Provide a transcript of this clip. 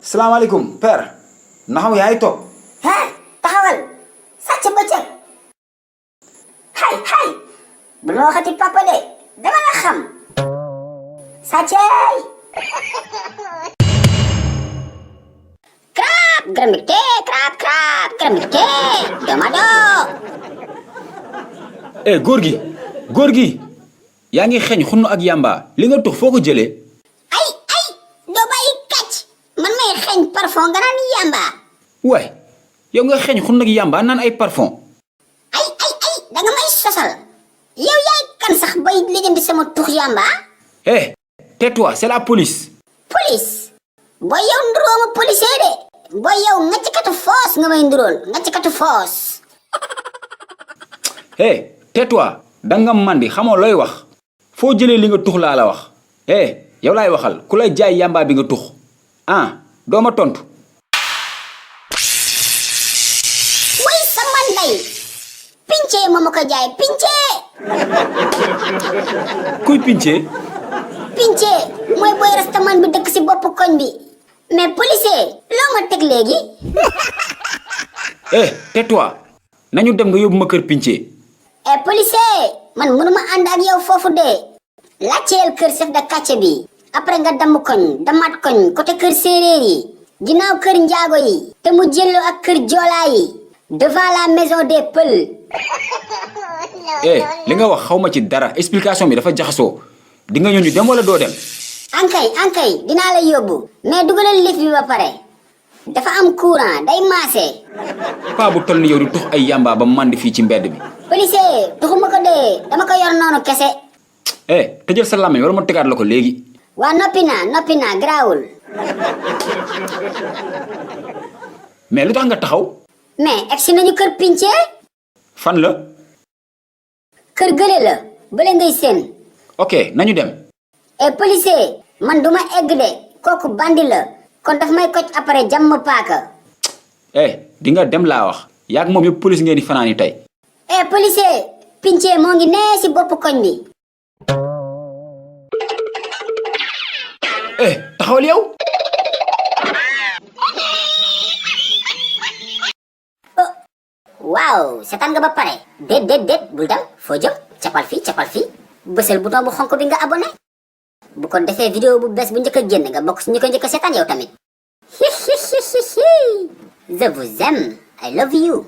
salaamaaleykum père naxaw yaay toog Hah, taxawal sàcc bëccëg hay bu ma waxati papa de dama la xam sàccey krap gramite krap gramite domado góor gi yaa ngi xeeñ xunn ak yamba li nga tux foo ko jëlee ay doo bàyyi kàcc man may xeeñ parfum nga naan yamba waay yow nga xeeñ xunn ak yamba naan ay parfum ay danga may sosal yow yaay kan sax bay lijjanti sama tux yamba tais-toi c'est la police police booy yow nduróoma policier de booy yow ngaccikatu foos nga may nduróol ngaccikatu foos tais-toi danga mandi xamoo looy wax foo jëlee li nga tux laa la wax yow laay waxal ku lay jaay yamba bi nga tux doo ma tontu way sama ndey pince moo ma ko jaay pince kuy pince pince mooy booy rastaman bi dëkk ci bopp koñ bi mais policier loo ma teg léegi tais-toi nañu dem nga yóbbu ma kër pince policier man mënuma ànd ak yow foofu de laajteel kër chef de quartier bi après nga damm koñ damaat koñ côté kër séeréer yi ginnaaw kër njaago yi te mu jëlloo ak kër joolaa yi devant la maison des Peuls li nga wax xawma ci dara explication bi dafa jaxasoo di nga ñëw ñu dem wala doo dem ankay dinaa la yóbbu mais dugalal lift bi ba pare dafa am courant day maase paa bu toll ni yow di tux ay yamba ba màndi fii ci mbedd bi policier tuxuma ko dee dama ko yor noonu kese tëjal sa làmmiñ wala ma tegaat la ko léegi waa noppi naa garaawul mais lu tax nga taxaw mais egsi nañu kër pince fan la kër gële la bële ngay seen ok nañu dem policier man duma egg de kooku bandi la kon daf may koj après jàmm paaka di nga dem laa wax yaag moom yëpp police ngeen di fanaani tey policier pince moo ngi nee ci bopp koñ bi taxawal yow waaw seetaan nga ba pare déet bul dem foo jëm capal fii bësal bouton bu xonk bi nga abonné bu ko defee vidéo bu bees bu njëkk a génn nga bokk ci ñu ko njëkk a seetaan yow tamit je vous aime I love you